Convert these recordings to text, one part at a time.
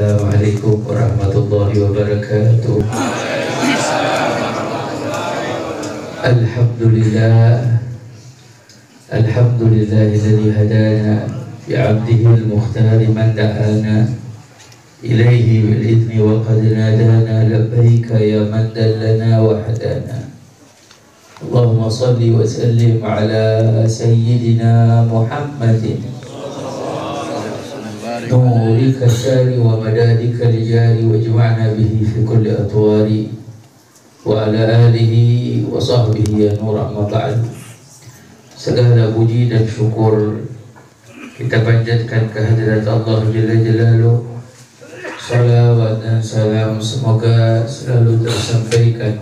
Assalamualaikum warahmatullahi wabarakatuh. Alhamdulillah, alhamdulillahilladzi hadana bi'abdihi al-mukhtari man da'ana ilaihi bil idzni wa qad nadana labbaika ya man dallana wa hadana. Allahumma salli wa sallim ala sayyidina Muhammadin nurika syari wa madadika lijari wa jma'na bihi fi kulli atwari wa ala alihi wa sahbihi ya nur amma ba'd. Segala puji dan syukur kita panjatkan kehadirat Allah Jalla Jalaluh. Salawat dan salam semoga selalu tersampaikan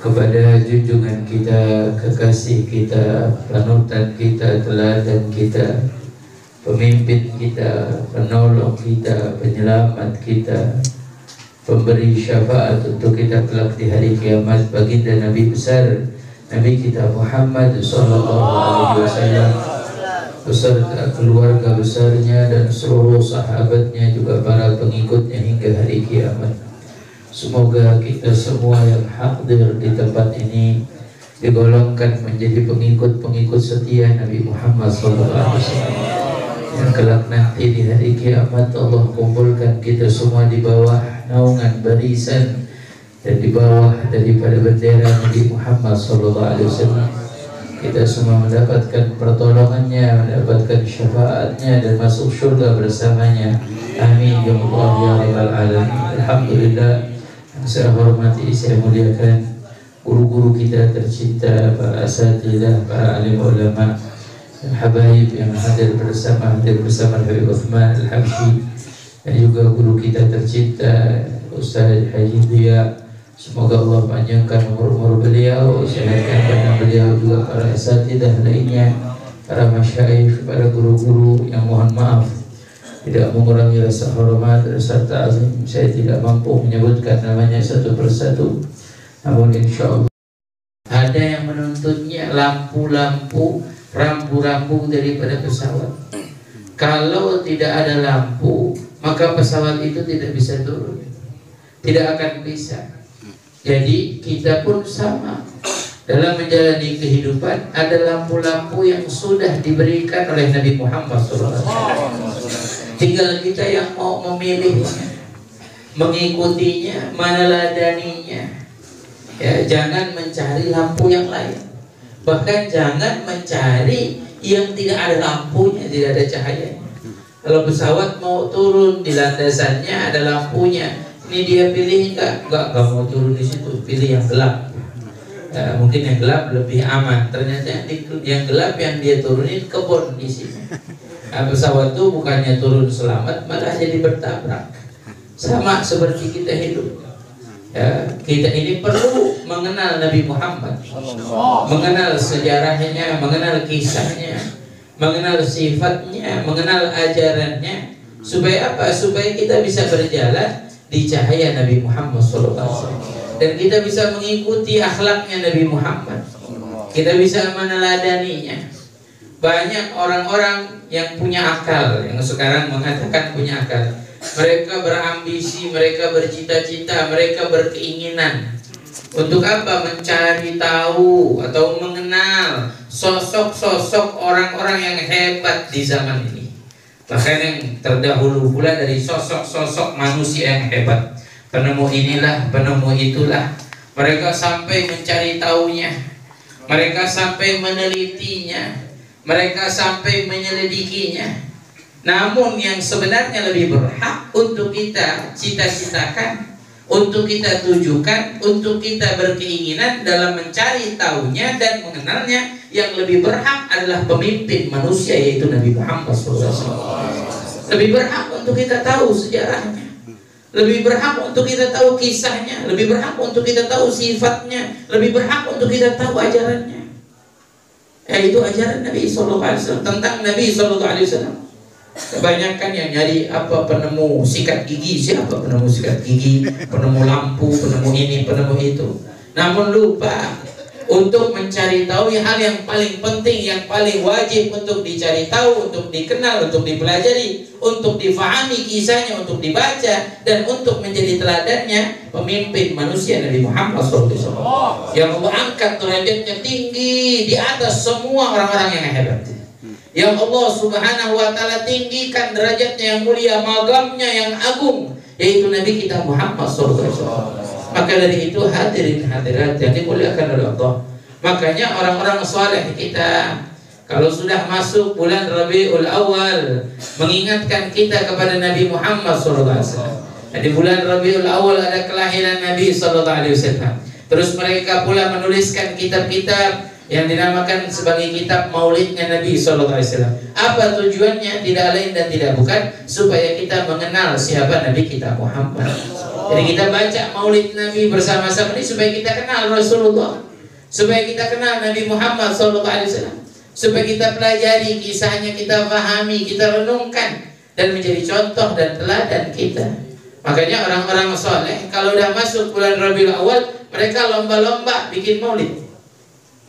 kepada junjungan kita, kekasih kita, panutan kita, teladan kita, pemimpin kita, penolong kita, penyelamat kita, pemberi syafaat untuk kita kelak di hari kiamat, baginda Nabi besar Nabi kita Muhammad sallallahu alaihi wasallam beserta keluarga besarnya dan seluruh sahabatnya, juga para pengikutnya hingga hari kiamat. Semoga kita semua yang hadir di tempat ini digolongkan menjadi pengikut-pengikut setia Nabi Muhammad sallallahu alaihi wasallam. Yang kelak nanti di hari kiamat Allah kumpulkan kita semua di bawah naungan barisan dan di bawah daripada bendera Nabi Muhammad SAW. Kita semua mendapatkan pertolongannya, mendapatkan syafaatnya dan masuk surga bersamanya. Amin ya Allah ya rabbal alamin. Alhamdulillah, yang saya hormati, saya muliakan guru-guru kita tercinta, para asatidzah, para alim ulama, habaib yang hadir bersama Habib Uthman Al-Habsyi, dan juga guru kita tercinta Ustaz Haji Dia. Semoga Allah panjangkan umur beliau, sehatkan badan beliau, juga para asatidzah lainnya, para masyayikh, para guru-guru yang mohon maaf tidak mengurangi rasa hormat, rasa ta'zim. Saya tidak mampu menyebutkan namanya satu persatu, namun insyaallah ada yang menuntutnya lampu-lampu, rambu-rambu daripada pesawat. Kalau tidak ada lampu, maka pesawat itu tidak bisa turun, tidak akan bisa. Jadi kita pun sama dalam menjalani kehidupan. Ada lampu-lampu yang sudah diberikan oleh Nabi Muhammad SAW. Tinggal kita yang mau memilihnya, mengikutinya, meneladaninya. Ya, jangan mencari lampu yang lain. Bahkan jangan mencari yang tidak ada lampunya, tidak ada cahayanya. Kalau pesawat mau turun di landasannya ada lampunya, ini dia pilih enggak mau turun di situ, pilih yang gelap. Mungkin yang gelap lebih aman. Ternyata yang gelap yang dia turunin kebun di sini. Pesawat itu bukannya turun selamat, malah jadi bertabrak. Sama seperti kita hidup. Ya, kita ini perlu mengenal Nabi Muhammad, mengenal sejarahnya, mengenal kisahnya, mengenal sifatnya, mengenal ajarannya. Supaya apa? Supaya kita bisa berjalan di cahaya Nabi Muhammad SAW, dan kita bisa mengikuti akhlaknya Nabi Muhammad. Kita bisa meneladaninya. Banyak orang-orang yang punya akal, yang sekarang mengatakan punya akal. Mereka berambisi, mereka bercita-cita, mereka berkeinginan. Untuk apa? Mencari tahu atau mengenal sosok-sosok orang-orang yang hebat di zaman ini. Bahkan yang terdahulu pula dari sosok-sosok manusia yang hebat. Penemu inilah, penemu itulah. Mereka sampai mencari taunya, mereka sampai menelitinya, mereka sampai menyelidikinya. Namun yang sebenarnya lebih berhak untuk kita cita-citakan, untuk kita tujukan, untuk kita berkeinginan dalam mencari taunya dan mengenalnya, yang lebih berhak adalah pemimpin manusia, yaitu Nabi Muhammad SAW. Lebih berhak untuk kita tahu sejarahnya, lebih berhak untuk kita tahu kisahnya, lebih berhak untuk kita tahu sifatnya, lebih berhak untuk kita tahu ajarannya. Yaitu ajaran Nabi SAW, tentang Nabi SAW. Kebanyakan yang nyari apa, penemu sikat gigi. Siapa penemu sikat gigi, penemu lampu, penemu ini, penemu itu. Namun lupa untuk mencari tahu hal yang paling penting, yang paling wajib untuk dicari tahu, untuk dikenal, untuk dipelajari, untuk difahami kisahnya, untuk dibaca, dan untuk menjadi teladannya pemimpin manusia Nabi Muhammad SAW yang Allah angkat derajatnya tinggi di atas semua orang-orang yang hebat, yang Allah Subhanahu wa Ta'ala tinggikan derajatnya yang mulia, magamnya yang agung, yaitu Nabi kita Muhammad SAW. Maka dari itu hadirin hadirat yang dimuliakan oleh Allah, makanya orang-orang saleh kita kalau sudah masuk bulan Rabiul Awal mengingatkan kita kepada Nabi Muhammad SAW. Di bulan Rabiul Awal ada kelahiran Nabi SAW. Terus mereka pula menuliskan kitab-kitab yang dinamakan sebagai kitab maulidnya Nabi SAW. Apa tujuannya? Tidak lain dan tidak bukan supaya kita mengenal siapa Nabi kita Muhammad. Jadi kita baca maulid Nabi bersama-sama ini supaya kita kenal Rasulullah, supaya kita kenal Nabi Muhammad SAW, supaya kita pelajari kisahnya, kita pahami, kita renungkan, dan menjadi contoh dan teladan kita. Makanya orang-orang soleh kalau udah masuk bulan Rabiul Awal, mereka lomba-lomba bikin maulid.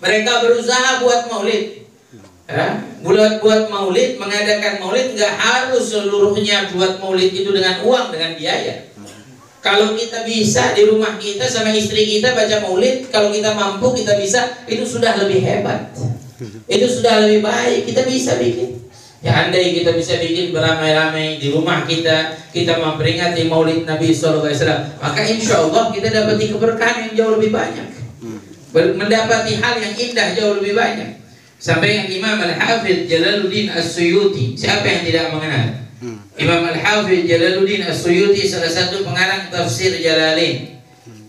Mereka berusaha buat maulid, ya, buat maulid, mengadakan maulid. Nggak harus seluruhnya buat maulid itu dengan uang, dengan biaya. Kalau kita bisa di rumah kita sama istri kita baca maulid, kalau kita mampu, kita bisa, itu sudah lebih hebat, itu sudah lebih baik. Kita bisa bikin. Ya, andai kita bisa bikin beramai-ramai di rumah kita, kita memperingati maulid Nabi SAW, maka insya Allah kita dapati keberkahan yang jauh lebih banyak, mendapati hal yang indah jauh lebih banyak. Sampai yang Imam Al-Hafidh Jalaluddin As-Suyuti, siapa yang tidak mengenal Imam Al-Hafidh Jalaluddin As-Suyuti, salah satu pengarang tafsir Jalalain.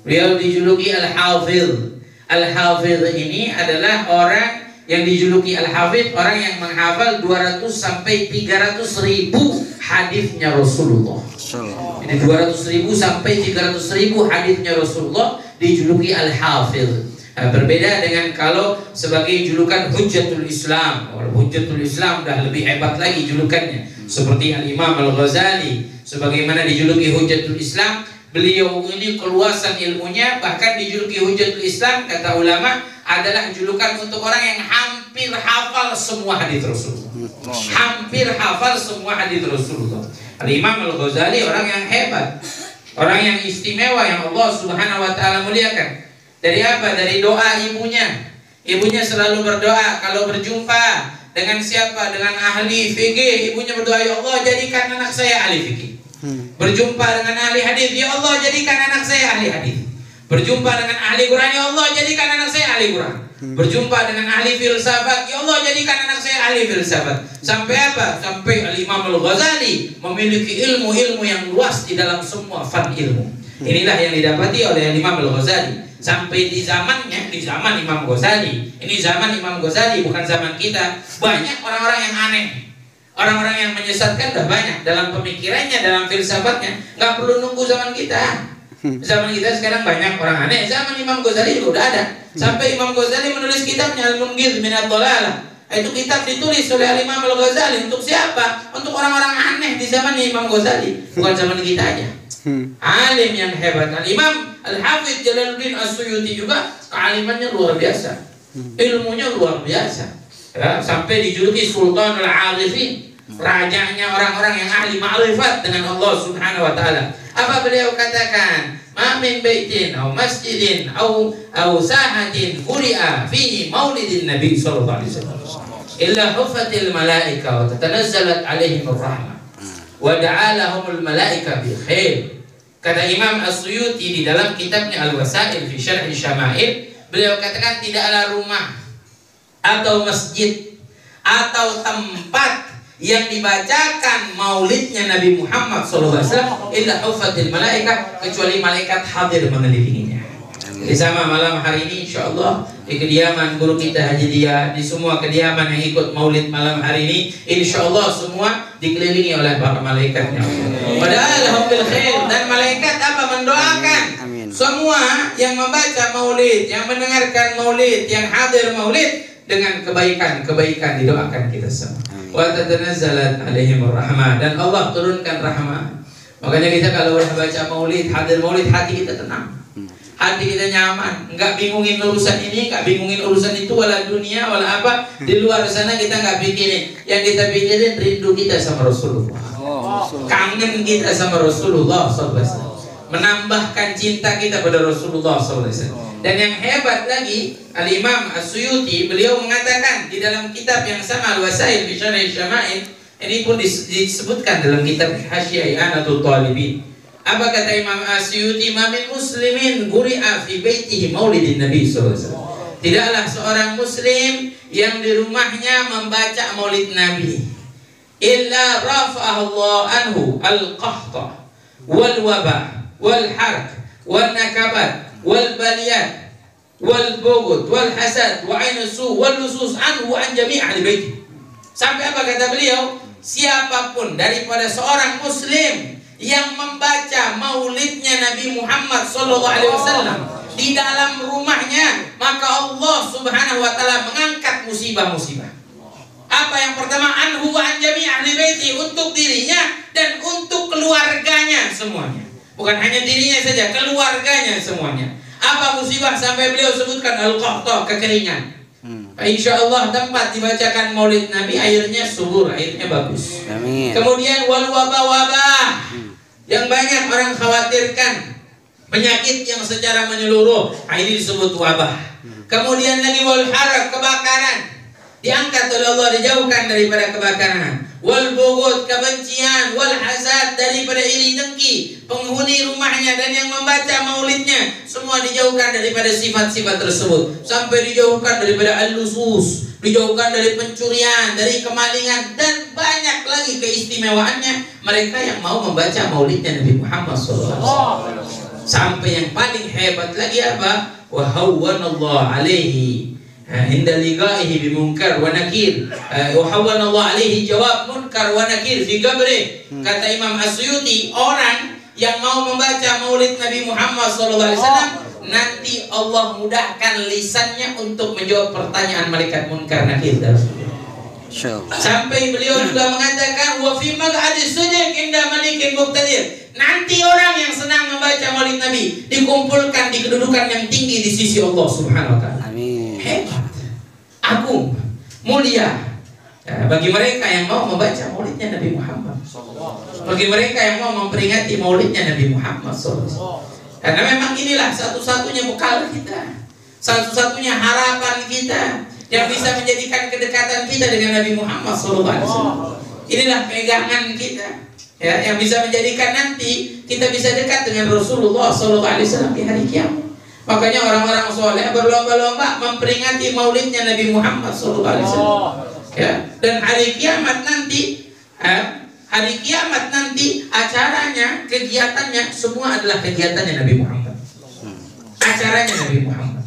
Beliau dijuluki Al-Hafidh. Al-Hafidh ini adalah orang yang dijuluki Al-Hafidh, orang yang menghafal 200 sampai 300 ribu hadisnya Rasulullah. Ini 200 ribu sampai 300 ribu hadisnya Rasulullah dijuluki Al-Hafidh. Nah, berbeda dengan kalau sebagai julukan Hujjatul Islam. Hujjatul Islam dah lebih hebat lagi julukannya, seperti Al-Imam Al-Ghazali sebagaimana dijuluki Hujjatul Islam. Beliau ini keluasan ilmunya bahkan dijuluki Hujjatul Islam, kata ulama, adalah julukan untuk orang yang hampir hafal semua hadis Rasulullah. Hampir hafal semua hadis Rasulullah. Al-Imam Al-Ghazali orang yang hebat, orang yang istimewa, yang Allah Subhanahu wa Ta'ala muliakan. Dari apa? Dari doa ibunya. Ibunya selalu berdoa kalau berjumpa dengan siapa? Dengan ahli fikih. Ibunya berdoa, ya Allah jadikan anak saya ahli fikih. Berjumpa dengan ahli hadis, ya Allah jadikan anak saya ahli hadis. Berjumpa dengan ahli Quran, ya Allah jadikan anak saya ahli Quran. Berjumpa dengan ahli filsafat, ya Allah jadikan anak saya ahli filsafat. Sampai apa? Sampai Al-Imam Al-Ghazali memiliki ilmu-ilmu yang luas di dalam semua fan ilmu. Inilah yang didapati oleh Imam Al-Ghazali. Sampai di zamannya, di zaman Imam Ghazali, ini zaman Imam Ghazali bukan zaman kita, banyak orang-orang yang aneh, orang-orang yang menyesatkan dah banyak dalam pemikirannya, dalam filsafatnya. Nggak perlu nunggu zaman kita. Zaman kita sekarang banyak orang aneh. Zaman Imam Ghazali juga udah ada. Sampai Imam Ghazali menulis kitabnya Al-Munqidh Minadh Dhalalah. Itu kitab ditulis oleh Imam Al-Ghazali untuk siapa? Untuk orang-orang aneh di zaman Imam Ghazali, bukan zaman kita aja. Alim yang hebat. Imam Al-Hafidh Jalaluddin As-Suyuti juga kealimannya luar biasa, ilmunya luar biasa, ya, sampai dijuluki Sultanul Arifin, rajanya orang-orang yang ahli ma'rifat dengan Allah Subhanahu wa Ta'ala. Apa beliau katakan? Ma min baitin aw masjidin aw sahatin quri'a fihi maulidin Nabi sallallahu alaihi wasallam illa hufatil malaika wa tatanazzalat alaihim ar-rahmah wa da'alahumul malaika bi khair. Kata Imam As-Suyuti di dalam kitabnya Al-Wasail fi Syarh Syama'il, beliau katakan tidaklah rumah atau masjid atau tempat yang dibacakan maulidnya Nabi Muhammad SAW illa hufatil malaika, kecuali malaikat hadir mengelilinginya. Jadi sama malam hari ini insyaallah di kediaman guru kita Haji Dia, di semua kediaman yang ikut maulid malam hari ini, insyaallah semua dikelilingi oleh para malaikatnya. Padahal bil khair, dan malaikat apa? Mendoakan semua yang membaca maulid, yang mendengarkan maulid, yang hadir maulid dengan kebaikan didoakan kita semua. Wa tatanazzalat alaihimur rahmah, dan Allah turunkan rahmah. Makanya kita kalau baca maulid, hadir maulid, hati kita tenang. hati kita nyaman, nggak bingungin urusan ini, nggak bingungin urusan itu, wala dunia, wala apa. Di luar sana kita nggak pikirin. Yang kita pikirin rindu kita sama Rasulullah, kangen kita sama Rasulullah SAW, menambahkan cinta kita pada Rasulullah SAW. Dan yang hebat lagi, Al-Imam As-Suyuti, beliau mengatakan di dalam kitab yang sama, Al-Wasail fi Syarh Syama'il, ini pun disebutkan dalam kitab Hasyiah I'anatul Talibin. Apa kata Imam As-Suyuti? Ma min muslimin quri'a fi baitihi maulidin Nabi sallallahu alaihi wasallam. Tidaklah seorang muslim yang di rumahnya membaca maulid Nabi illa rafa'ahu Allah anhu al-qahta wal waba wal harq wal nakabat wal baliyat wal bughd wal hasad wa ainu su wal lusus anhu an jami' ahli baiti. Sampai apa kata beliau? Siapapun daripada seorang muslim yang membaca maulidnya Nabi Muhammad SAW di dalam rumahnya, maka Allah Subhanahu wa taala mengangkat musibah-musibah. Apa yang pertama? Anhu wa an jami' ahli baiti, untuk dirinya dan untuk keluarganya semuanya. Bukan hanya dirinya saja, keluarganya semuanya. Apa musibah? Sampai beliau sebutkan al-qahta, kekeringan. Insya Allah tempat dibacakan maulid Nabi airnya subur, airnya bagus. Amin. Kemudian wal wabah, yang banyak orang khawatirkan, penyakit yang secara menyeluruh, ini disebut wabah. Kemudian lagi wal harq, kebakaran, diangkat oleh Allah, dijauhkan daripada kebakaran. Wal bughd, kebencian. Wal hasad, daripada iri dengki penghuni rumahnya dan yang membaca maulidnya, semua dijauhkan daripada sifat-sifat tersebut. Sampai dijauhkan daripada al-lusus, dijauhkan dari pencurian, dari kemalingan, dan banyak lagi keistimewaannya mereka yang mau membaca maulidnya Nabi Muhammad SAW. Sampai yang paling hebat lagi apa? Wa hawwanallahu alaihi inda liqaihi bi munkar wa nakir, wa hawwanallahu alaihi jawab munkar wa nakir fi qabri. Kata Imam As-Suyuti, orang yang mau membaca maulid Nabi Muhammad SAW, nanti Allah mudahkan lisannya untuk menjawab pertanyaan malaikat munkar nakir dalam kubur. Sampai beliau juga mengatakan wa fi maq'adis sujud inda malikin muqtadir. Nanti orang yang senang membaca maulid Nabi dikumpulkan di kedudukan yang tinggi di sisi Allah Subhanahu wa taala. Amin. Hebat, agung, mulia. Bagi mereka yang mau membaca maulidnya Nabi Muhammad, bagi mereka yang mau memperingati maulidnya Nabi Muhammad SAW. Karena memang inilah satu-satunya bekal kita, satu-satunya harapan kita yang bisa menjadikan kedekatan kita dengan Nabi Muhammad SAW. Inilah pegangan kita, ya, yang bisa menjadikan nanti kita bisa dekat dengan Rasulullah SAW di hari kiamat. Makanya orang-orang soleh berlomba-lomba memperingati maulidnya Nabi Muhammad SAW. Ya, dan hari kiamat nanti, acaranya, kegiatannya semua adalah kegiatannya Nabi Muhammad. Acaranya Nabi Muhammad.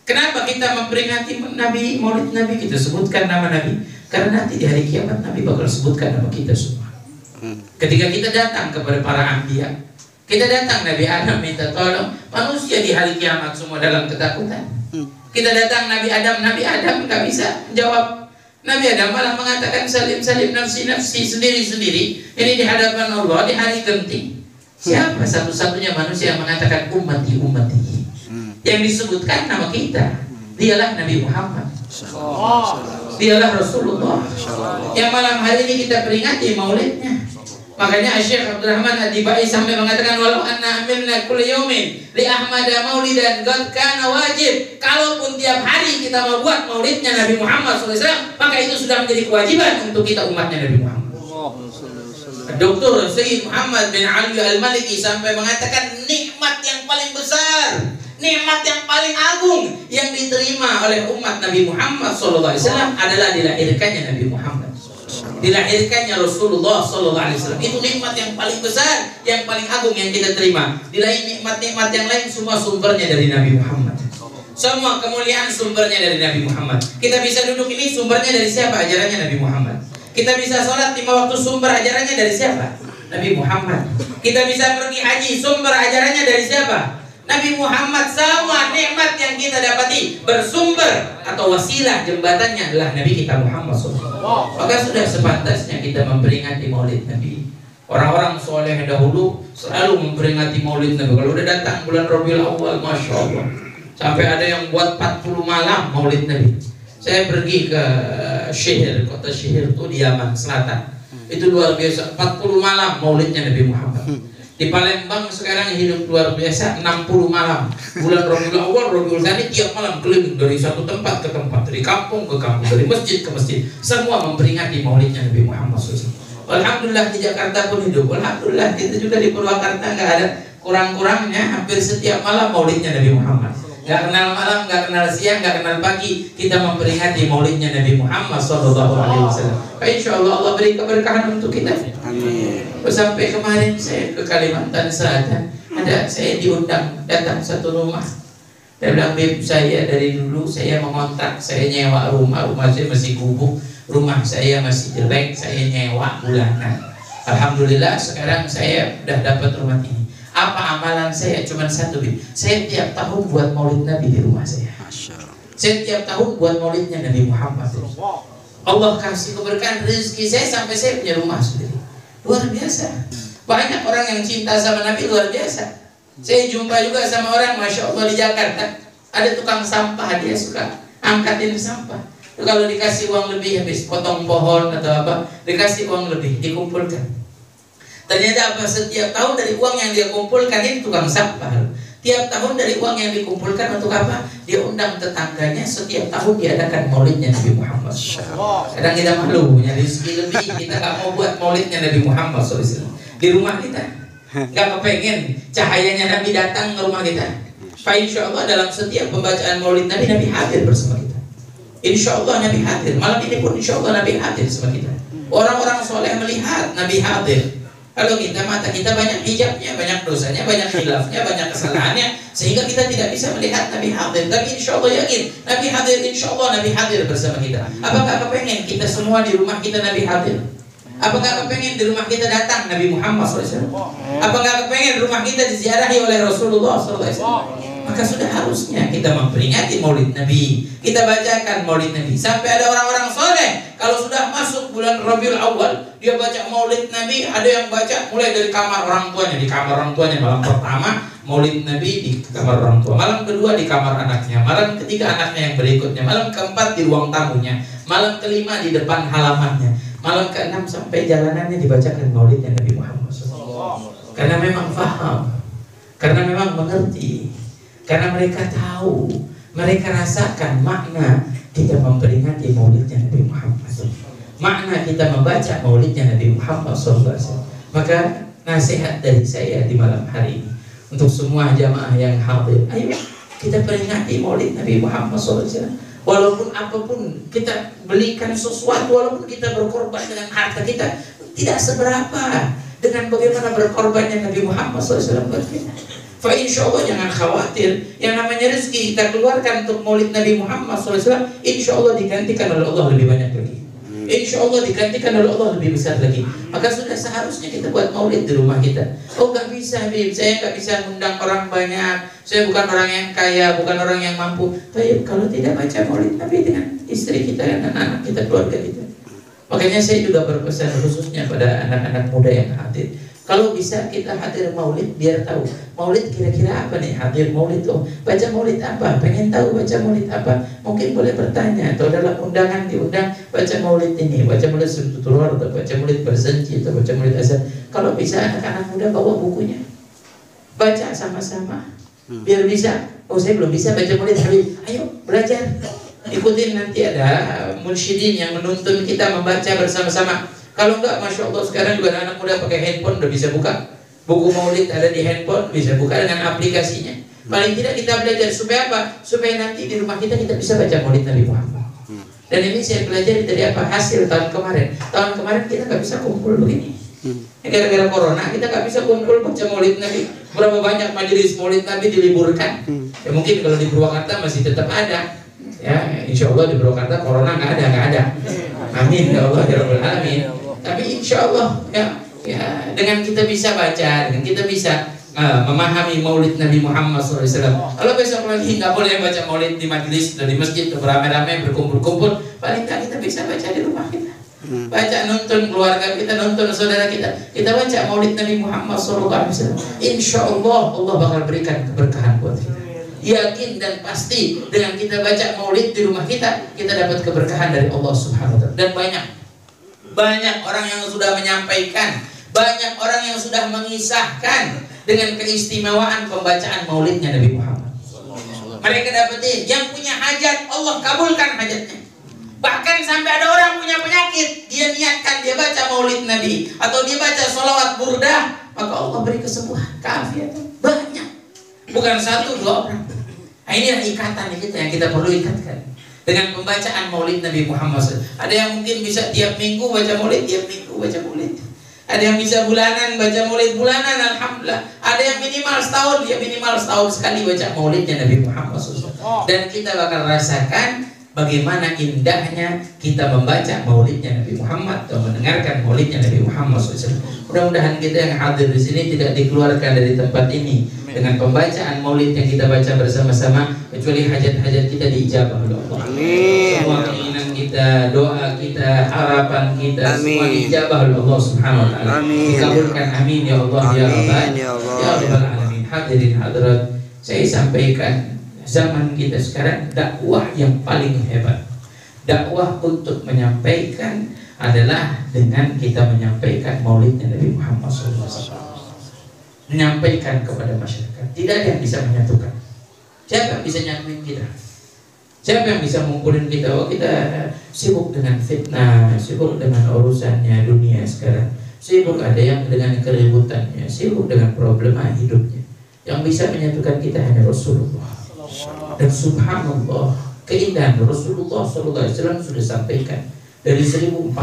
Kenapa kita memperingati Nabi, maulid Nabi, kita sebutkan nama Nabi? Karena nanti di hari kiamat Nabi bakal sebutkan nama kita semua. Ketika kita datang kepada para anbiya, kita datang Nabi Adam minta tolong, manusia di hari kiamat semua dalam ketakutan. Kita datang Nabi Adam nggak bisa jawab. Nabi Adam malah mengatakan salim-salim, nafsi-nafsi, sendiri-sendiri. Ini di hadapan Allah di hari genting. Siapa satu-satunya manusia yang mengatakan ummati, ummati? Yang disebutkan nama kita, dialah Nabi Muhammad, dialah Rasulullah, yang malam hari ini kita peringati maulidnya. Makanya Syekh Abdurrahman Ad-Dibai sampai mengatakan, walau anna amilna kulli yaumin li ahmada maulidan qad kana wajib. Kalaupun tiap hari kita mau buat maulidnya Nabi Muhammad SAW, maka itu sudah menjadi kewajiban untuk kita umatnya Nabi Muhammad. Dr. Sayyid Muhammad bin Ali Al-Maliki sampai mengatakan, nikmat yang paling besar, nikmat yang paling agung yang diterima oleh umat Nabi Muhammad SAW adalah dilahirkannya Nabi Muhammad, dilahirkannya Rasulullah SAW. Itu nikmat yang paling besar, yang paling agung yang kita terima. Di lain nikmat-nikmat yang lain semua sumbernya dari Nabi Muhammad. Semua kemuliaan sumbernya dari Nabi Muhammad. Kita bisa duduk ini sumbernya dari siapa? Ajarannya Nabi Muhammad. Kita bisa sholat 5 waktu, sumber ajarannya dari siapa? Nabi Muhammad. Kita bisa pergi haji, sumber ajarannya dari siapa? Nabi Muhammad. Semua nikmat yang kita dapati bersumber atau wasilah jembatannya adalah Nabi kita Muhammad SAW. Maka sudah sepantasnya kita memperingati maulid Nabi, Orang-orang soleh dahulu selalu memperingati Maulid Nabi. Kalau udah datang bulan Rabiul Awal, masya Allah, sampai ada yang buat 40 malam Maulid Nabi. Saya pergi ke Syihir, kota Syihir itu di Yaman Selatan. Itu luar biasa, 40 malam Maulidnya Nabi Muhammad. Di Palembang sekarang hidup luar biasa, 60 malam. Bulan Rabiul Awal, Rabiul Tsani tiap malam keliling dari satu tempat ke tempat, dari kampung ke kampung, dari masjid ke masjid, semua memperingati Maulidnya Nabi Muhammad SAW. Alhamdulillah di Jakarta pun hidup. Alhamdulillah kita juga di Purwakarta nggak ada kurang-kurangnya, hampir setiap malam Maulidnya Nabi Muhammad. Nggak kenal malam, nggak kenal siang, nggak kenal pagi, kita memperingati Maulidnya Nabi Muhammad SAW. Insya Allah Allah beri keberkahan untuk kita. Amin. Sampai kemarin saya ke Kalimantan Selatan, saya diundang datang satu rumah. Dia bilang, "Beb, saya dari dulu saya mengontrak, saya nyewa rumah saya masih gubuk, rumah saya masih jelek, saya nyewa bulanan. Alhamdulillah sekarang saya udah dapat rumah ini. Apa amalan saya? Cuma satu, Beb. Saya tiap tahun buat Maulid Nabi di rumah saya. Saya tiap tahun buat Maulidnya Nabi Muhammad. Allah kasih keberkahan rezeki saya sampai saya punya rumah sendiri. Luar biasa. Banyak orang yang cinta sama Nabi, luar biasa. Saya jumpa juga sama orang, masya Allah, di Jakarta ada tukang sampah, dia suka angkatin sampah. Kalau dikasih uang lebih, habis potong pohon atau apa, dikasih uang lebih, dikumpulkan. Ternyata apa? Setiap tahun dari uang yang dia kumpulkan ini tukang sampah. Tiap tahun dari uang yang dikumpulkan untuk apa? Dia undang tetangganya, setiap tahun diadakan Maulidnya Nabi Muhammad. Kadang kita malu, punya rezeki lebih, kita gak mau buat Maulidnya Nabi Muhammad SAW di rumah kita. Gak kepengen cahayanya Nabi datang ke rumah kita. Fa insya Allah dalam setiap pembacaan Maulid Nabi, Nabi hadir bersama kita. Insya Allah Nabi hadir. Malam ini pun insya Allah Nabi hadir bersama kita. Orang-orang soleh melihat Nabi hadir. Kalau kita, mata kita banyak hijabnya, banyak dosanya, banyak khilafnya, banyak kesalahannya, sehingga kita tidak bisa melihat Nabi hadir. Tapi insya Allah yakin Nabi hadir, insya Allah Nabi hadir bersama kita. Apakah kepengen kita semua di rumah kita Nabi hadir? Apakah kepengen di rumah kita datang Nabi Muhammad SAW? Apakah kepengen rumah kita diziarahi oleh Rasulullah SAW? Maka sudah harusnya kita memperingati Maulid Nabi, kita bacakan Maulid Nabi. Sampai ada orang-orang soleh, kalau sudah masuk bulan Rabiul Awal, dia baca Maulid Nabi. Ada yang baca mulai dari kamar orang tuanya, di kamar orang tuanya malam pertama Maulid Nabi di kamar orang tua, malam kedua di kamar anaknya, malam ketiga anaknya yang berikutnya, malam keempat di ruang tamunya, malam kelima di depan halamannya, malam keenam sampai jalanannya dibacakan Maulidnya Nabi Muhammad SAW. Karena memang faham, karena memang mengerti, karena mereka tahu, mereka rasakan makna kita memperingati Maulidnya Nabi Muhammad SAW. Makna kita membaca Maulidnya Nabi Muhammad SAW. Maka nasihat dari saya di malam hari ini untuk semua jamaah yang hadir, ayo kita peringati Maulid Nabi Muhammad SAW. Walaupun apapun kita belikan sesuatu, walaupun kita berkorban dengan harta kita, tidak seberapa dengan bagaimana berkorbannya Nabi Muhammad SAW buat kita. Fa insya Allah jangan khawatir, yang namanya rezeki kita keluarkan untuk Maulid Nabi Muhammad SAW, insya Allah digantikan oleh Allah lebih banyak lagi. Insya Allah digantikan oleh Allah lebih besar lagi. Maka sudah seharusnya kita buat Maulid di rumah kita. Oh gak bisa, Bib, saya gak bisa mengundang orang banyak, saya bukan orang yang kaya, bukan orang yang mampu. Tapi kalau tidak baca Maulid Nabi dengan istri kita dan anak-anak kita, keluarga kita. Makanya saya juga berpesan khususnya pada anak-anak muda yang hadir, kalau bisa kita hadir Maulid, biar tahu Maulid kira-kira apa nih, hadir Maulid tuh baca Maulid apa, pengen tahu baca Maulid apa, mungkin boleh bertanya, atau dalam undangan diundang baca Maulid ini, baca Maulid Suntutul Ward, atau baca Maulid Bersenji, atau baca Maulid Azan. Kalau bisa anak-anak muda bawa bukunya, baca sama-sama, biar bisa. Oh saya belum bisa baca Maulid, ayo belajar, ikutin, nanti ada munsyidin yang menuntun kita membaca bersama-sama. Kalau enggak, masya Allah sekarang juga anak muda pakai handphone udah bisa buka buku Maulid, ada di handphone, bisa buka dengan aplikasinya. Paling tidak kita belajar supaya apa? Supaya nanti di rumah kita bisa baca Maulid Nabi Muhammad. Dan ini saya pelajari dari apa? Hasil tahun kemarin. Tahun kemarin kita nggak bisa kumpul begini. Gara-gara corona kita nggak bisa kumpul baca Maulid Nabi. Berapa banyak majelis Maulid Nabi diliburkan? Ya mungkin kalau di Purwakarta masih tetap ada. Ya, insya Allah di Purwakarta corona nggak ada. Amin ya Allah ya Rabbal Alamin. Tapi insya Allah ya dengan kita bisa baca, dengan kita bisa memahami Maulid Nabi Muhammad SAW. Kalau besok lagi nggak boleh baca Maulid di majelis atau di masjid atau beramai-ramai berkumpul-kumpul, paling nggak kita bisa baca di rumah kita. Baca, nonton keluarga kita, nonton saudara kita. Kita baca maulid Nabi Muhammad SAW. Insya Allah Allah bakal berikan keberkahan buat kita. Yakin dan pasti dengan kita baca maulid di rumah kita, kita dapat keberkahan dari Allah Subhanahu wa Ta'ala. Dan banyak orang yang sudah menyampaikan, banyak orang yang sudah mengisahkan dengan keistimewaan pembacaan maulidnya Nabi Muhammad. Mereka dapetin yang punya hajat, Allah kabulkan hajatnya. Bahkan sampai ada orang punya penyakit, dia niatkan dia baca maulid Nabi atau dia baca sholawat burdah, maka Allah beri kesembuhan, keafiatan. Banyak, bukan 1-2 orang. Nah, inilah ikatan kita yang kita perlu ikatkan dengan pembacaan maulid Nabi Muhammad SAW. Ada yang mungkin bisa tiap minggu baca maulid, tiap minggu baca maulid. Ada yang bisa bulanan baca maulid bulanan, alhamdulillah. Ada yang minimal setahun, dia minimal setahun sekali baca maulidnya Nabi Muhammad SAW. Dan kita bakal rasakan bagaimana indahnya kita membaca maulidnya Nabi Muhammad atau mendengarkan maulidnya Nabi Muhammad SAW. Mudah-mudahan kita yang hadir di sini tidak dikeluarkan dari tempat ini dengan pembacaan maulid yang kita baca bersama-sama, kecuali hajat-hajat kita diijabah oleh Allah. Amin. Semua keinginan kita, doa kita, harapan kita, semua diijabah oleh Allah Subhanahu wa Ta'ala. Amin. Dikabulkan, amin ya Allah. Amin, ya Rabbal alamin. Hadirin hadirat, saya sampaikan zaman kita sekarang dakwah yang paling hebat, dakwah untuk menyampaikan adalah dengan kita menyampaikan maulidnya Nabi Muhammad SAW. Menyampaikan kepada masyarakat. Tidak ada yang bisa menyatukan. Siapa yang bisa nyatuin kita? Siapa yang bisa mengumpulin kita? Oh, kita sibuk dengan fitnah, sibuk dengan urusannya dunia sekarang, sibuk ada yang dengan keributannya, sibuk dengan problema hidupnya. Yang bisa menyatukan kita hanya Rasulullah. Dan subhanallah, keindahan Rasulullah SAW sudah sampaikan dari 1400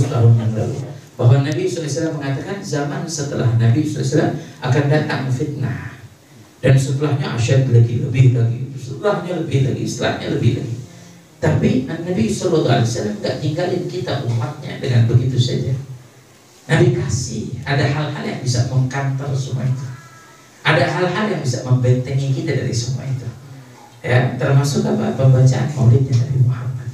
tahun yang lalu, bahwa Nabi SAW mengatakan zaman setelah Nabi SAW akan datang fitnah, dan setelahnya asyad lagi, lebih lagi, setelahnya lebih lagi, setelahnya lebih lagi. Tapi Nabi SAW tidak tinggalin kita umatnya dengan begitu saja. Nabi kasih ada hal-hal yang bisa mengkantar semua itu, ada hal-hal yang bisa membentengi kita dari semua itu. Ya, termasuk apa? Pembacaan maulidnya Nabi Muhammad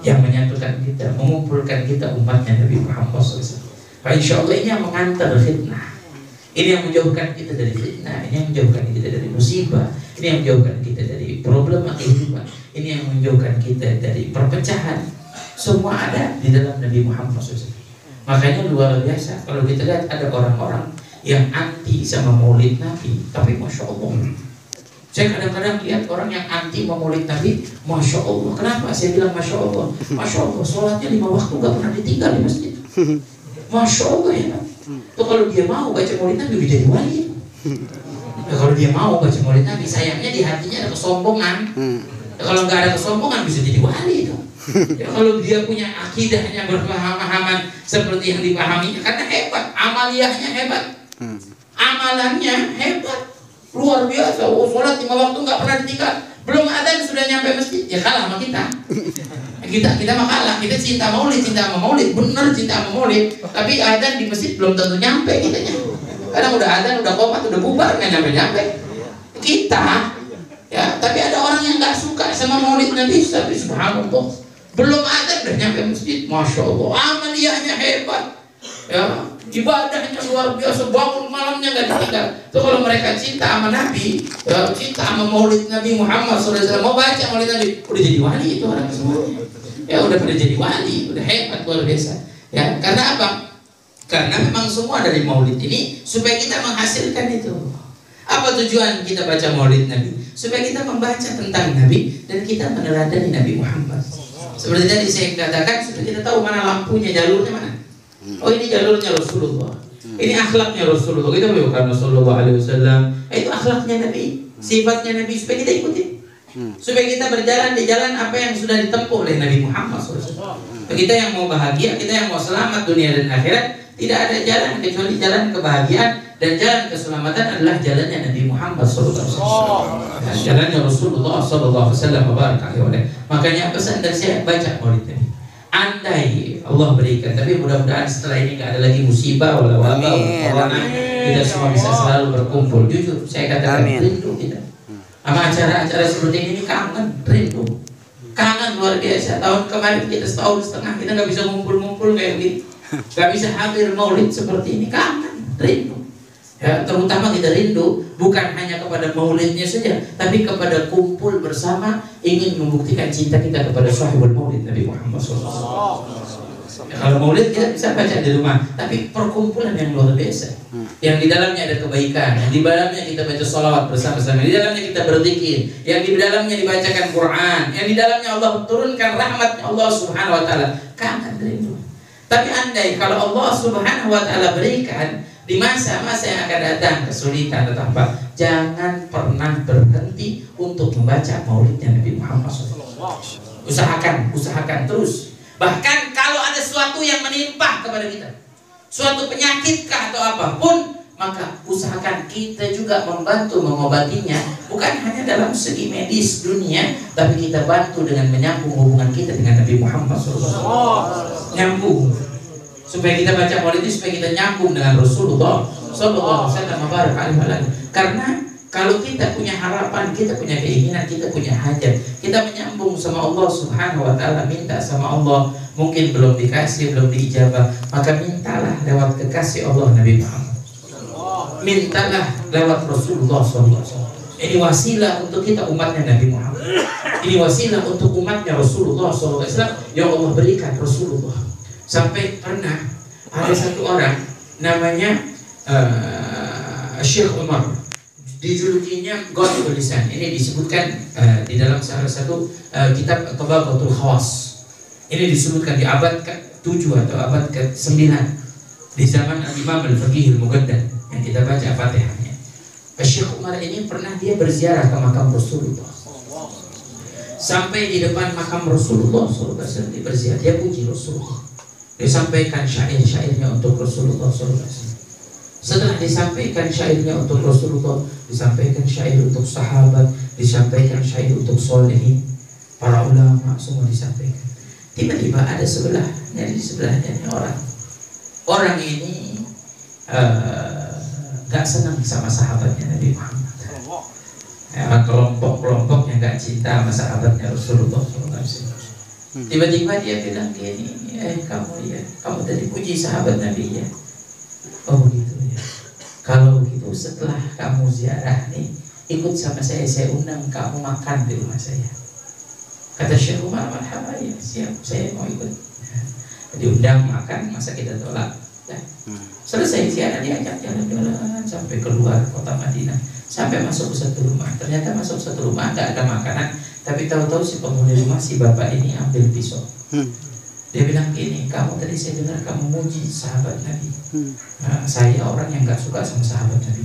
yang menyatukan kita, mengumpulkan kita umatnya Nabi Muhammad SAW. Insya Allah ini yang mengantar fitnah, ini yang menjauhkan kita dari fitnah, ini yang menjauhkan kita dari musibah, ini yang menjauhkan kita dari problema kehidupan, ini yang menjauhkan kita dari perpecahan. Semua ada di dalam Nabi Muhammad SAW. Makanya luar biasa kalau kita lihat ada orang-orang yang anti sama maulid Nabi, tapi Masya Allah. Saya kadang-kadang lihat orang yang anti maulid Nabi, Masya Allah. Kenapa? Saya bilang Masya Allah. Masya Allah, sholatnya 5 waktu gak pernah ditinggal di masjid. Masya Allah ya. Tuh kalau dia mau baca maulid Nabi, dia jadi wali. Ya, kalau dia mau baca maulid Nabi, sayangnya di hatinya ada kesombongan. Ya, kalau nggak ada kesombongan bisa jadi wali itu. Ya, kalau dia punya akidahnya berpemahaman seperti yang dipahaminya, karena hebat, amaliyahnya hebat, amalannya hebat. Luar biasa, oh, sholat 5 waktu nggak pernah ditinggal. Belum adzan sudah nyampe masjid, ya kalah sama kita. Kita mah kalah, kita cinta maulid, bener cinta sama maulid. Tapi adzan di masjid belum tentu nyampe kitanya. Kadang udah adzan, udah qomat, udah bubar, nggak nyampe kita. Ya, tapi ada orang yang nggak suka sama maulid Nabi, tapi subhanallah, belum adzan udah nyampe masjid, Masya Allah, amaliyahnya hebat. Ya, ibadahnya luar biasa, bangun malamnya nggak ditinggal. Tuh kalau mereka cinta sama Nabi, ya, cinta sama maulid Nabi Muhammad SAW, mau baca maulid Nabi, udah jadi wali itu orang semuanya. Ya udah pada jadi wali, udah hebat luar biasa. Ya, karena apa? Karena memang semua dari maulid ini supaya kita menghasilkan itu. Apa tujuan kita baca maulid Nabi? Supaya kita membaca tentang Nabi dan kita meneladani Nabi Muhammad. Seperti tadi saya katakan, supaya kita tahu mana lampunya, jalurnya mana. Oh, ini jalurnya Rasulullah, ini akhlaknya Rasulullah. Kita bukan Rasulullah SAW. Itu akhlaknya Nabi, sifatnya Nabi, supaya kita ikuti, supaya kita berjalan di jalan apa yang sudah ditempuh oleh Nabi Muhammad SAW. Kita yang mau bahagia, kita yang mau selamat dunia dan akhirat, tidak ada jalan kecuali jalan kebahagiaan, dan jalan keselamatan adalah jalannya Nabi Muhammad SAW. Jalannya Rasulullah SAW. Makanya pesan dari saya, baca maulid Nabi. Andai Allah berikan, tapi mudah-mudahan setelah ini nggak ada lagi musibah, wala wabah, corona, kita semua bisa selalu berkumpul. Jujur, saya katakan rindu kita sama acara-acara seperti ini, kangen, rindu, kangen luar biasa. Tahun kemarin kita setahun setengah kita nggak bisa ngumpul-ngumpul kumpul kayak gini, gak bisa hadir maulid seperti ini, kangen, rindu. Ya, terutama kita rindu bukan hanya kepada maulidnya saja, tapi kepada kumpul bersama ingin membuktikan cinta kita kepada sahibul maulid Nabi Muhammad SAW. Ya, kalau maulid kita bisa baca di rumah, tapi perkumpulan yang luar biasa, yang di dalamnya ada kebaikan, yang di dalamnya kita baca sholawat bersama-sama, di dalamnya kita berzikir, yang di dalamnya dibacakan Quran, yang di dalamnya Allah turunkan rahmatnya Allah Subhanahu Wa Taala. Kangen rindu. Tapi andai kalau Allah Subhanahu Wa Taala berikan di masa-masa yang akan datang kesulitan atau apa, jangan pernah berhenti untuk membaca maulidnya Nabi Muhammad SAW. Usahakan terus. Bahkan kalau ada sesuatu yang menimpa kepada kita, suatu penyakit kah atau apapun, maka usahakan kita juga membantu mengobatinya, bukan hanya dalam segi medis dunia, tapi kita bantu dengan menyambung hubungan kita dengan Nabi Muhammad SAW. Nyambung. Supaya kita baca maulid ini, supaya kita nyambung dengan Rasulullah Sallallahu Alaihi Wasallam. Karena kalau kita punya harapan, kita punya keinginan, kita punya hajat, kita menyambung sama Allah Subhanahu Wa Taala, minta sama Allah, mungkin belum dikasih, belum diijabah, maka mintalah lewat kekasih Allah Nabi Muhammad. Mintalah lewat Rasulullah Sallallahu Alaihi Wasallam. Ini wasilah untuk kita umatnya Nabi Muhammad. Ini wasilah untuk umatnya Rasulullah Sallallahu Alaihi Wasallam yang Allah berikan Rasulullah. Sampai pernah ada satu orang namanya Syekh Umar, dijulukinya Ghaibul Lisan. Ini disebutkan di dalam salah satu kitab Tabaqatul Khawas. Ini disebutkan di abad ke-7 atau abad ke-9 di zaman Imam Al-Faqih Al-Muqaddam yang kita baca Fatihahnya. Syekh Umar ini pernah dia berziarah ke makam Rasulullah. Sampai di depan makam Rasulullah SAW dia berziarah, dia puji Rasulullah. Dia sampaikan syair-syairnya untuk Rasulullah SAW. Setelah disampaikan syairnya untuk Rasulullah, disampaikan syair untuk sahabat, disampaikan syair untuk solehin, para ulama, semua disampaikan. Tiba-tiba ada sebelahnya, di sebelahnya orang ini gak senang sama sahabatnya Nabi Muhammad. Kelompok-kelompok yang gak cinta sama sahabatnya Rasulullah SAW. Tiba-tiba dia bilang gini, kamu tadi puji sahabat Nabi ya. Oh begitu ya. Kalau begitu setelah kamu ziarah nih, ikut sama saya undang kamu makan di rumah saya. Kata Syekh Umar, marhaba ya, siap, saya mau ikut. Diundang makan, masa kita tolak? Nah, selesai ziarah diajak jalan-jalan sampai keluar kota Madinah, sampai masuk ke satu rumah. Ternyata masuk satu rumah nggak ada makanan, tapi tahu-tahu si penghuni rumah, si bapak ini ambil pisau. Dia bilang gini, kamu tadi saya dengar kamu muji sahabat Nabi. Saya orang yang nggak suka sama sahabat Nabi.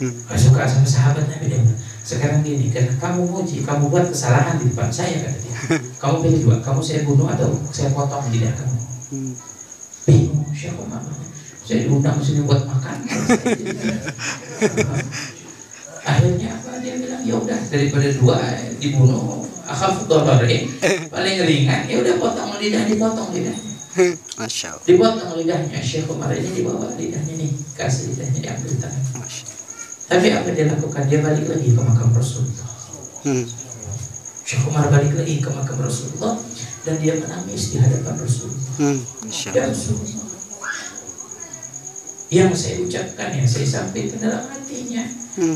Nggak suka sama sahabat Nabi. Dia bilang, sekarang gini, karena kamu muji, kamu buat kesalahan di depan saya, kata dia. Kamu pilih dua, kamu saya bunuh atau saya potong lidah kamu. Bingung, siapa namanya? Saya diundang sini buat makan. Akhirnya apa? Dia bilang ya udah, daripada dua dibunuh, akhaf dararin, paling ringan, ya udah potong lidah, dipotong lidahnya. Masya Allah. Dipotong lidahnya. Syekh Umar ini dibawa lidahnya nih, kasih lidahnya, diambil tangan. Tapi apa dia lakukan? Dia balik lagi ke makam Rasulullah. Syekh Umar balik lagi ke makam Rasulullah dan dia menangis di hadapan Rasulullah. Ya Rasulullah, yang saya ucapkan, yang saya sampaikan dalam hatinya,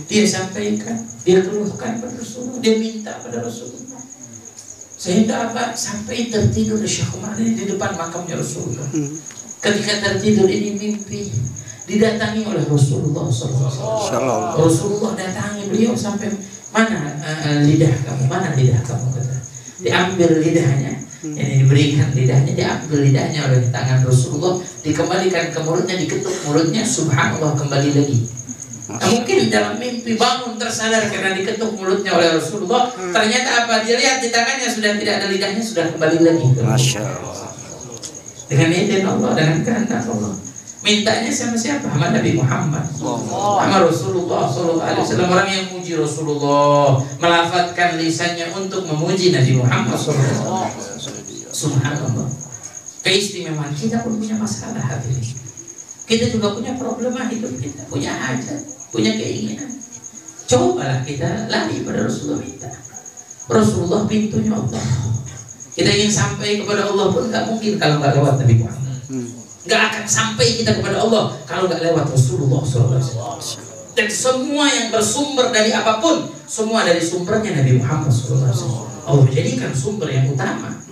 dia sampaikan, dia keluhkan pada Rasulullah, dia minta pada Rasulullah. Sehingga apa? Sampai tertidur Syekh Umar ini di depan makamnya Rasulullah. Ketika tertidur ini mimpi didatangi oleh Rasulullah SAW. Rasulullah datangi beliau sampai, mana lidah kamu? Mana lidah kamu? Kata. Diambil lidahnya, yang diberikan lidahnya, diambil lidahnya oleh tangan Rasulullah, dikembalikan ke mulutnya, diketuk mulutnya, subhanallah, kembali lagi. Nah, mungkin dalam mimpi bangun tersadar karena diketuk mulutnya oleh Rasulullah. Ternyata apa? Dia lihat di tangannya sudah tidak ada lidahnya, sudah kembali lagi. Masya Allah. Dengan izin Allah, dengan kehendak Allah. Mintanya sama siapa? Sama Nabi Muhammad, sama Rasulullah SAW. Orang yang muji Rasulullah, melafadzkan lisannya untuk memuji Nabi Muhammad SAW. Subhanallah. Keistimewaan kita pun punya masalah hati ini. Kita juga punya problema hidup kita, punya hajat, punya keinginan. Cobalah kita lari pada Rasulullah minta. Rasulullah pintunya Allah. Kita ingin sampai kepada Allah pun nggak mungkin kalau nggak lewat Nabi Muhammad. Nggak akan sampai kita kepada Allah kalau nggak lewat Rasulullah SAW. Dan semua yang bersumber dari apapun, semua dari sumbernya Nabi Muhammad SAW. Allah menjadikan sumber yang utama,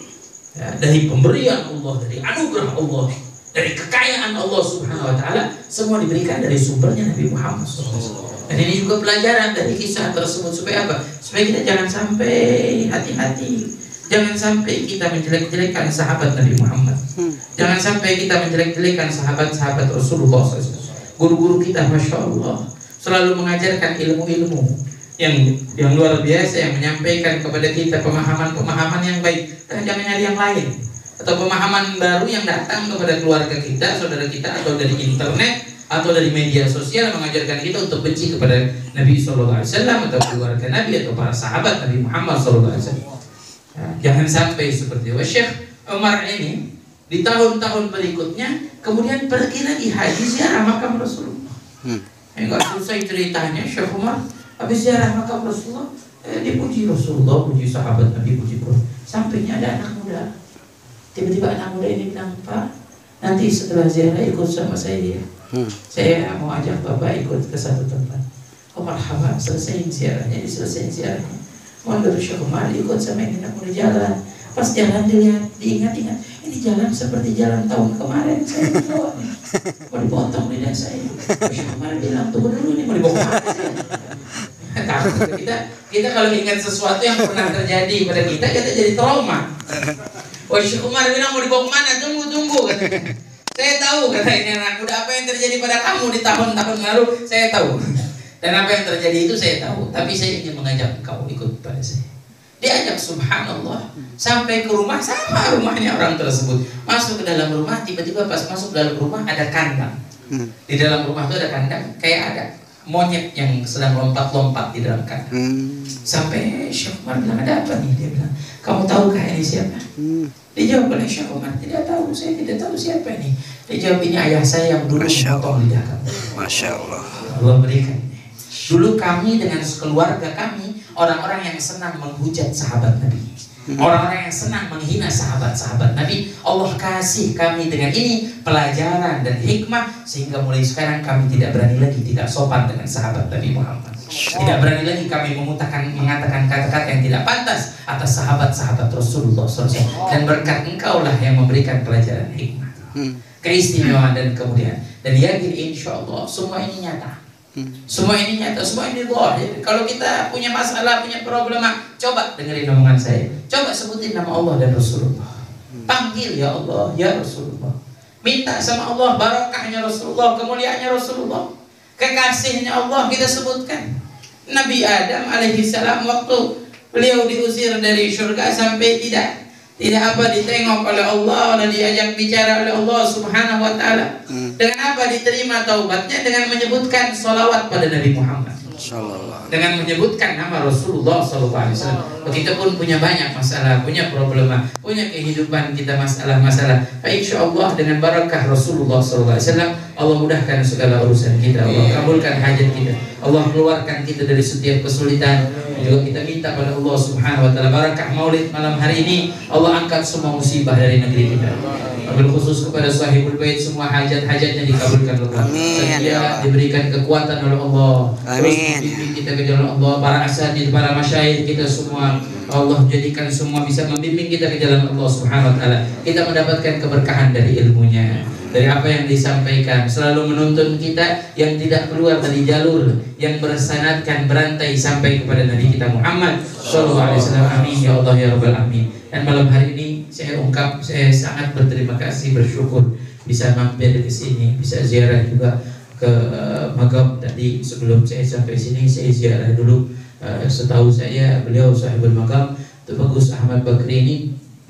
ya, dari pemberian Allah, dari anugerah Allah, dari kekayaan Allah Subhanahu Wa Taala, semua diberikan dari sumbernya Nabi Muhammad SAW. Dan ini juga pelajaran dari kisah tersebut supaya apa? Supaya kita jangan sampai hati-hati, jangan sampai kita menjelek-jelekan sahabat Nabi Muhammad, jangan sampai kita menjelek-jelekan sahabat-sahabat Rasulullah SAW. Guru-guru kita, masya Allah, selalu mengajarkan ilmu-ilmu yang luar biasa, yang menyampaikan kepada kita pemahaman-pemahaman yang baik, dan jangan nyari yang lain atau pemahaman baru yang datang kepada keluarga kita, saudara kita, atau dari internet atau dari media sosial mengajarkan kita untuk benci kepada Nabi SAW atau keluarga Nabi atau para sahabat Nabi Muhammad SAW. Ya, jangan sampai seperti Syekh Umar ini di tahun-tahun berikutnya kemudian pergi lagi haji ziarah makam Rasulullah. Enggak selesai ceritanya, Syekh Umar habis ziarah makam Rasulullah, dipuji Rasulullah, puji sahabat Nabi, puji Quran. Sampainya ada anak muda. Tiba-tiba anak muda ini bilang, Pak, nanti setelah ziarah ikut sama saya. Saya mau ajak Bapak ikut ke satu tempat. Oh marhaban, selesai ziarahnya, diselesai ziarahnya. Mundur Syekh Umar ikut sama ini anak muda jalan. Pas jalan dilihat, diingat-ingat, ini jalan seperti jalan tahun kemarin saya bawa nih. Mau dipotong lidah saya. Syekh Umar bilang, tunggu dulu nih, mau dibawa kemana saya? Kita kalau ingat sesuatu yang pernah terjadi pada kita jadi trauma. Syekh Umar bilang, mau dibawa kemana? Tunggu katanya. Saya tahu, kata ini anak muda, apa yang terjadi pada kamu di tahun-tahun lalu saya tahu. Dan apa yang terjadi itu saya tahu. Tapi saya ingin mengajak kau ikut pada saya. Diajak, subhanallah, sampai ke rumah, sama rumahnya orang tersebut. Masuk ke dalam rumah, tiba-tiba pas masuk ke dalam rumah ada kandang. Di dalam rumah itu ada kandang, kayak ada monyet yang sedang lompat-lompat di dalam kandang. Sampai Syekh Umar bilang, ada apa nih? Dia bilang, kamu tahukah ini siapa? Dijawab oleh Syekh Umar, tidak tahu, saya tidak tahu siapa ini. Dijawab, ini ayah saya yang dulu memotong lidah kamu. Masya Allah. Allah berikan. Dulu kami dengan keluarga kami orang-orang yang senang menghujat sahabat Nabi, orang-orang yang senang menghina sahabat-sahabat Nabi. Allah kasih kami dengan ini pelajaran dan hikmah, sehingga mulai sekarang kami tidak berani lagi tidak sopan dengan sahabat Nabi Muhammad. Tidak berani lagi kami mengatakan kata-kata yang tidak pantas atas sahabat-sahabat Rasulullah SAW. Dan berkat engkau lah yang memberikan pelajaran hikmah, keistimewaan dan kemudian. Dan yakin insya Allah semua ini nyata. Semua ini nyata, semua ini zahir. Kalau kita punya masalah, punya problema, coba dengerin omongan saya. Coba sebutin nama Allah dan Rasulullah. Panggil ya Allah, ya Rasulullah. Minta sama Allah barakahnya Rasulullah, kemuliaannya Rasulullah, kekasihnya Allah kita sebutkan. Nabi Adam alaihissalam waktu beliau diusir dari surga sampai tidak ditengok oleh Allah, dan diajak bicara oleh Allah Subhanahu Wa Taala. Dengan apa diterima taubatnya? Dengan menyebutkan salawat pada Nabi Muhammad, dengan menyebutkan nama Rasulullah SAW. Begitupun punya banyak masalah, punya problema, punya kehidupan kita masalah-masalah. Insya Allah dengan barakah Rasulullah SAW, Allah mudahkan segala urusan kita, Allah kabulkan hajat kita, Allah keluarkan kita dari setiap kesulitan. Juga kita minta pada Allah Subhanahu Wa Taala barakah Maulid malam hari ini, Allah angkat semua musibah dari negeri kita. Wabil khusus kepada sahibul bait, semua hajat-hajatnya dikabulkan oleh Allah. Setia diberikan kekuatan oleh Allah. Terus membimbing kita ke jalan Allah. Para asatidz, para masyayikh kita semua, Allah jadikan semua bisa membimbing kita ke jalan Allah Subhanahu Wa Taala. Kita mendapatkan keberkahan dari ilmunya, dari apa yang disampaikan, selalu menuntun kita yang tidak keluar dari jalur yang bersanadkan berantai sampai kepada Nabi kita Muhammad sallallahu alaihi wasallam. Amin ya Allah ya rabbal alamin. Dan malam hari ini saya sangat berterima kasih, bersyukur bisa mampir ke sini, bisa ziarah juga ke Magam. Tadi sebelum saya sampai sini saya ziarah dulu. Setahu saya beliau sahibul Magam itu Bagus Ahmad Bakri ini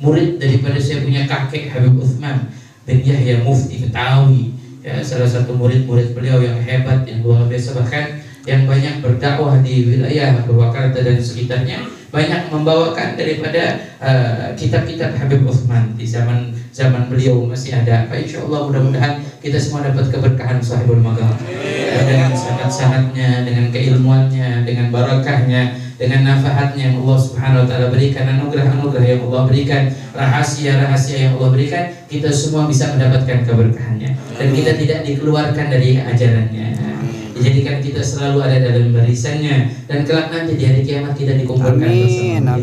murid daripada saya punya kakek Habib Uthman bin Yahya Mufti Betawi, ya, salah satu murid-murid beliau yang hebat, yang luar biasa, bahkan yang banyak berdakwah di wilayah Purwakarta dan sekitarnya, banyak membawakan daripada kitab-kitab Habib Uthman di zaman beliau masih ada. Insya Allah mudah-mudahan kita semua dapat keberkahan sahibul Magam dengan sangat-sangatnya, dengan keilmuannya, dengan barakahnya, dengan nafahatnya yang Allah Subhanahu wa taala berikan, anugerah-anugerah yang Allah berikan, rahasia-rahasia yang Allah berikan, kita semua bisa mendapatkan keberkahannya dan kita tidak dikeluarkan dari ajarannya. Dijadikan kita selalu ada dalam barisannya dan kelak nanti di hari kiamat kita dikumpulkan bersama.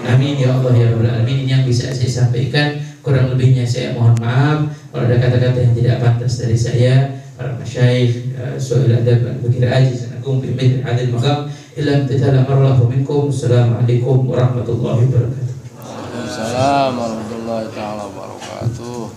Amin ya Allah ya Rabbal Alamin. Ini yang bisa saya sampaikan, kurang lebihnya saya mohon maaf kalau ada kata-kata yang tidak pantas dari saya, para masyayikh, su'il adab al-bukir ajiz anakum bi mithli hadil maqam illa imtithala marallahu minkum. Assalamualaikum warahmatullahi wabarakatuh. Waalaikumsalam warahmatullahi taala wabarakatuh.